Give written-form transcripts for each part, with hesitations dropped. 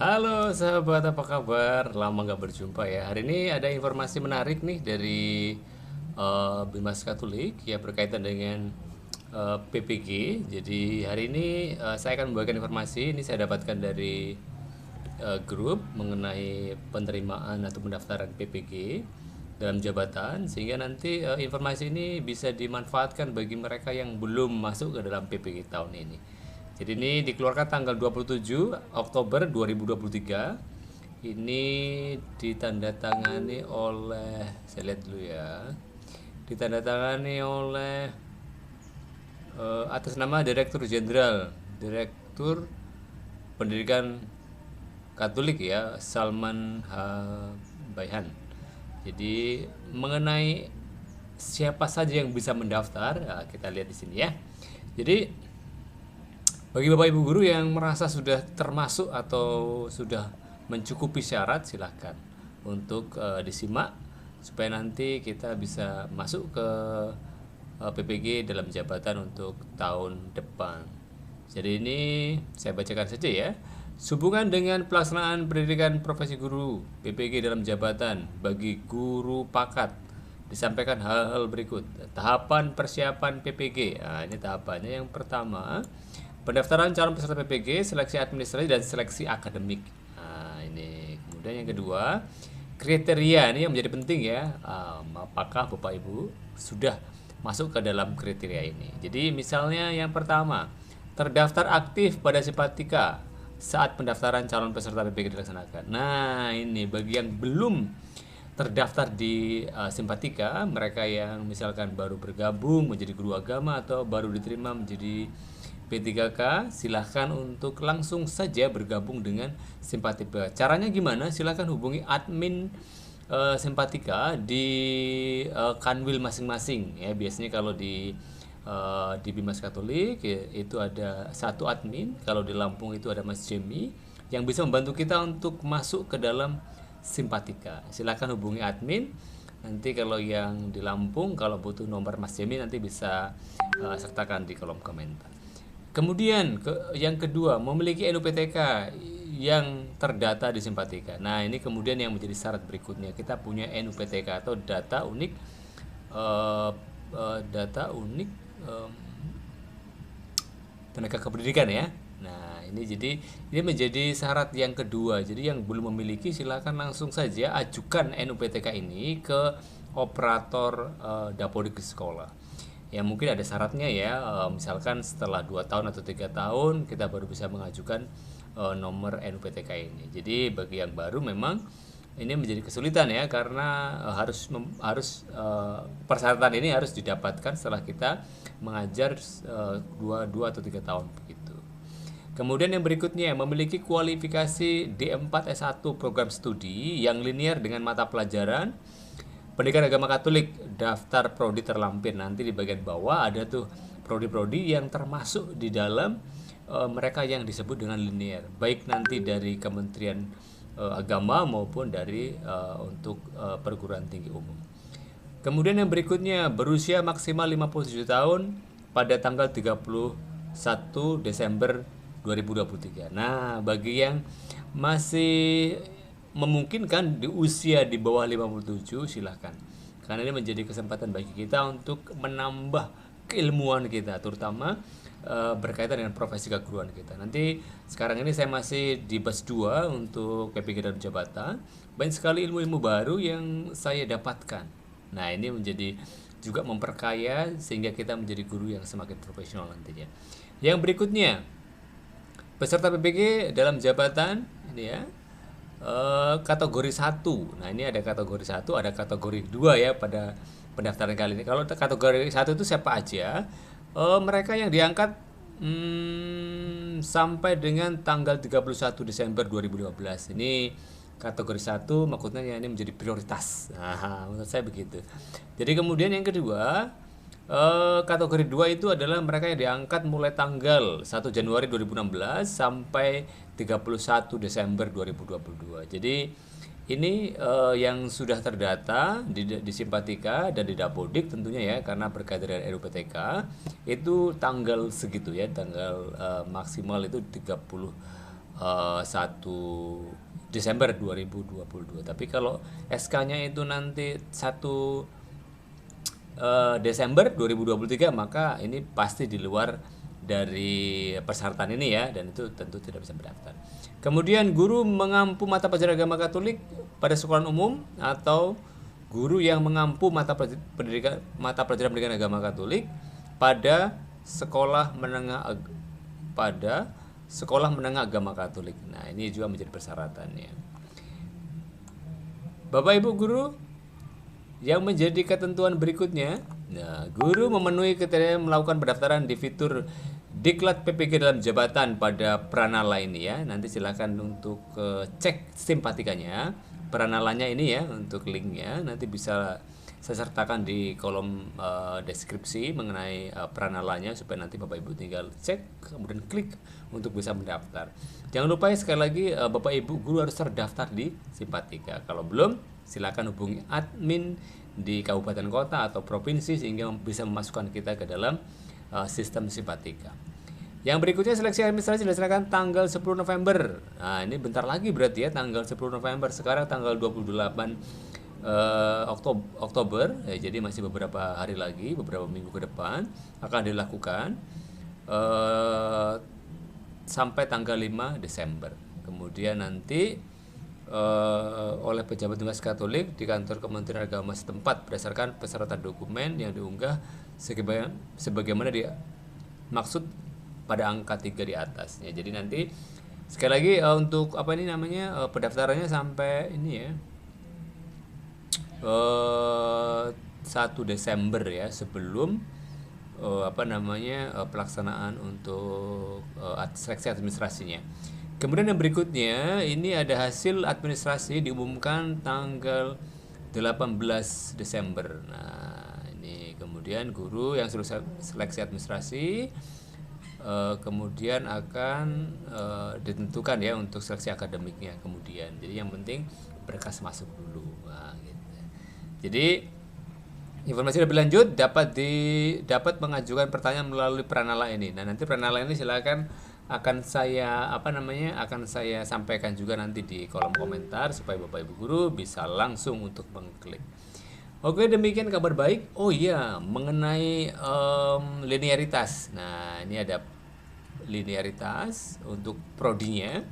Halo sahabat, apa kabar? Lama nggak berjumpa ya. Hari ini ada informasi menarik nih dari Bimas Katolik ya berkaitan dengan PPG. Jadi hari ini saya akan membagikan informasi. Ini saya dapatkan dari grup mengenai penerimaan atau pendaftaran PPG dalam jabatan, sehingga nanti informasi ini bisa dimanfaatkan bagi mereka yang belum masuk ke dalam PPG tahun ini. Jadi ini dikeluarkan tanggal 27 Oktober 2023. Ini ditandatangani oleh, saya lihat dulu ya, ditandatangani oleh atas nama Direktur Pendidikan Katolik ya, Salman Baihan. Jadi mengenai siapa saja yang bisa mendaftar, nah, kita lihat di sini ya. Jadi bagi Bapak Ibu guru yang merasa sudah termasuk atau sudah mencukupi syarat, silahkan untuk disimak supaya nanti kita bisa masuk ke PPG dalam jabatan untuk tahun depan. Jadi ini saya bacakan saja ya. Sehubungan dengan pelaksanaan pendidikan profesi guru PPG dalam jabatan bagi guru pakat, disampaikan hal-hal berikut. Tahapan persiapan PPG. Nah, ini tahapannya yang pertama, pendaftaran calon peserta PPG, seleksi administrasi dan seleksi akademik. Nah, ini. Kemudian yang kedua, kriteria ini yang menjadi penting ya. Apakah Bapak Ibu sudah masuk ke dalam kriteria ini? Jadi misalnya yang pertama, terdaftar aktif pada Simpatika saat pendaftaran calon peserta PPG dilaksanakan. Nah, ini bagi yang belum terdaftar di Simpatika, mereka yang misalkan baru bergabung menjadi guru agama atau baru diterima menjadi P3K, silahkan untuk langsung saja bergabung dengan Simpatika. Caranya gimana? Silahkan hubungi admin Simpatika di kanwil masing-masing ya. Biasanya kalau di Bimas Katolik ya, itu ada satu admin. Kalau di Lampung itu ada Mas Jemi yang bisa membantu kita untuk masuk ke dalam Simpatika. Silakan hubungi admin. Nanti kalau yang di Lampung, kalau butuh nomor Mas Jemi nanti bisa sertakan di kolom komentar. Kemudian yang kedua, memiliki NUPTK yang terdata di Simpatika. Nah, ini kemudian yang menjadi syarat berikutnya. Kita punya NUPTK atau eh, data unik eh, tenaga kependidikan ya. Nah, ini menjadi syarat yang kedua. Jadi yang belum memiliki silakan langsung saja ajukan NUPTK ini ke operator Dapodik di sekolah. Ya mungkin ada syaratnya ya, misalkan setelah 2 tahun atau 3 tahun kita baru bisa mengajukan nomor NUPTK ini. Jadi bagi yang baru memang ini menjadi kesulitan ya, karena persyaratan ini harus didapatkan setelah kita mengajar 2 atau 3 tahun begitu. Kemudian yang berikutnya, memiliki kualifikasi D4 S1 program studi yang linear dengan mata pelajaran Pendidikan Agama Katolik, daftar prodi terlampir. Nanti di bagian bawah ada tuh prodi-prodi yang termasuk di dalam mereka yang disebut dengan linear, baik nanti dari Kementerian Agama maupun dari untuk perguruan tinggi umum. Kemudian yang berikutnya, berusia maksimal 57 tahun pada tanggal 31 Desember 2023. Nah, bagi yang masih memungkinkan di usia di bawah 57, silahkan. Karena ini menjadi kesempatan bagi kita untuk menambah keilmuan kita, terutama berkaitan dengan profesi keguruan kita. Nanti sekarang ini saya masih di batch 2 untuk PPG dan jabatan. Banyak sekali ilmu-ilmu baru yang saya dapatkan. Nah, ini menjadi juga memperkaya sehingga kita menjadi guru yang semakin profesional nantinya. Yang berikutnya, peserta PPG dalam jabatan ini ya, kategori satu. Nah, ini ada kategori satu, ada kategori 2 ya pada pendaftaran kali ini. Kalau kategori satu itu siapa aja? Mereka yang diangkat sampai dengan tanggal 31 Desember 2015. Ini kategori satu, maksudnya ini menjadi prioritas. Nah, menurut saya begitu. Jadi kemudian yang kedua, kategori 2 itu adalah mereka yang diangkat mulai tanggal 1 Januari 2016 sampai 31 Desember 2022. Jadi ini yang sudah terdata di Simpatika dan di Dapodik tentunya ya, karena berkaitan dengan RUPTK itu tanggal segitu ya, tanggal maksimal itu 31 1 Desember 2022. Tapi kalau SK-nya itu nanti 1 Desember 2023, maka ini pasti di luar dari persyaratan ini ya, dan itu tentu tidak bisa mendaftar. Kemudian guru mengampu mata pelajaran agama Katolik pada sekolah umum atau guru yang mengampu mata pelajaran pendidikan agama Katolik pada sekolah menengah agama Katolik. Nah, ini juga menjadi persyaratannya. Bapak Ibu guru, yang menjadi ketentuan berikutnya, nah, guru memenuhi kriteria melakukan pendaftaran di fitur Diklat PPG dalam jabatan pada Pranala ini ya. Nanti silakan untuk cek simpatikanya, Pranalanya ini ya, untuk linknya nanti bisa saya sertakan di kolom deskripsi mengenai Pranalanya, supaya nanti Bapak Ibu tinggal cek kemudian klik untuk bisa mendaftar. Jangan lupa ya, sekali lagi Bapak Ibu guru harus terdaftar di Simpatika. Kalau belum, silakan hubungi admin di kabupaten kota atau provinsi sehingga bisa memasukkan kita ke dalam sistem Simpatika. Yang berikutnya, seleksi administrasi dilaksanakan tanggal 10 November. Nah, ini bentar lagi berarti ya, tanggal 10 November. Sekarang tanggal 28 Oktober ya, jadi masih beberapa hari lagi, beberapa minggu ke depan akan dilakukan sampai tanggal 5 Desember. Kemudian nanti oleh pejabat tugas Katolik di kantor Kementerian Agama setempat berdasarkan persyaratan dokumen yang diunggah sebagaimana dimaksud pada angka 3 di atas ya. Jadi nanti sekali lagi untuk pendaftarannya sampai ini ya, 1 Desember ya, sebelum pelaksanaan untuk seleksi administrasinya. Kemudian yang berikutnya, ini ada hasil administrasi diumumkan tanggal 18 Desember. Nah, ini kemudian guru yang sudah seleksi administrasi kemudian akan ditentukan ya untuk seleksi akademiknya kemudian. Jadi yang penting berkas masuk dulu. Nah, gitu. Jadi informasi lebih lanjut dapat mengajukan pertanyaan melalui Pranala ini. Nah, nanti Pranala ini silakan akan saya sampaikan juga nanti di kolom komentar supaya Bapak Ibu guru bisa langsung untuk mengklik. Oke, demikian kabar baik. Oh iya, mengenai linearitas. Nah, ini ada linearitas untuk prodinya.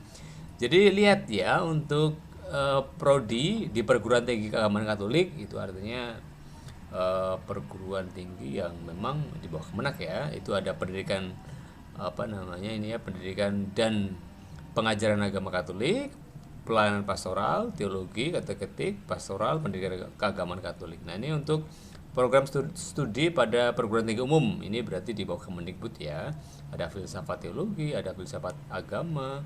Jadi lihat ya, untuk prodi di perguruan tinggi keagamaan Katolik itu artinya perguruan tinggi yang memang di bawah Kemenak ya. Itu ada pendidikan pendidikan dan pengajaran agama Katolik, pelayanan pastoral, teologi, kateketik, pastoral, pendidikan keagamaan Katolik. Nah, ini untuk program studi pada perguruan tinggi umum. Ini berarti di bawah Kemendikbud ya. Ada filsafat teologi, ada filsafat agama,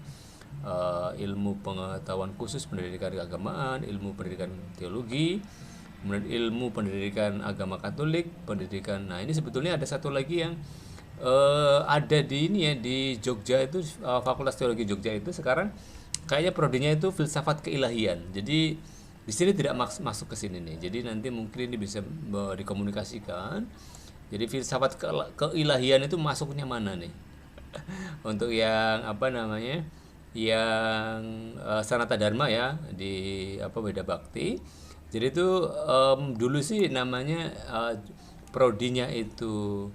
ilmu pengetahuan khusus pendidikan keagamaan, ilmu pendidikan teologi, kemudian ilmu pendidikan agama Katolik, pendidikan. Nah, ini sebetulnya ada satu lagi yang ada di ini ya, di Jogja itu, Fakultas Teologi Jogja itu sekarang kayaknya prodinya itu filsafat keilahian. Jadi di sini tidak masuk ke sini nih. Jadi nanti mungkin ini bisa dikomunikasikan. Jadi filsafat keilahian itu masuknya mana nih? Untuk yang yang Sanata Dharma ya, di Weda Bakti. Jadi itu dulu sih namanya prodinya itu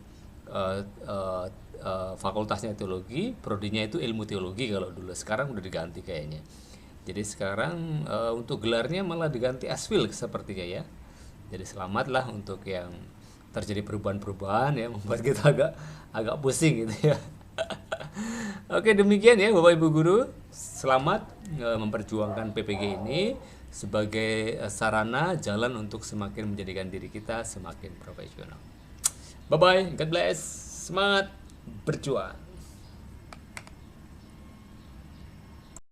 fakultasnya teologi, prodinya itu ilmu teologi kalau dulu. Sekarang udah diganti kayaknya. Jadi sekarang untuk gelarnya malah diganti asfil sepertinya ya. Jadi selamatlah untuk yang terjadi perubahan-perubahan ya, membuat kita agak pusing gitu ya. Oke, demikian ya Bapak Ibu guru. Selamat memperjuangkan PPG ini sebagai sarana jalan untuk semakin menjadikan diri kita semakin profesional. Bye bye, God bless, semangat berjuang.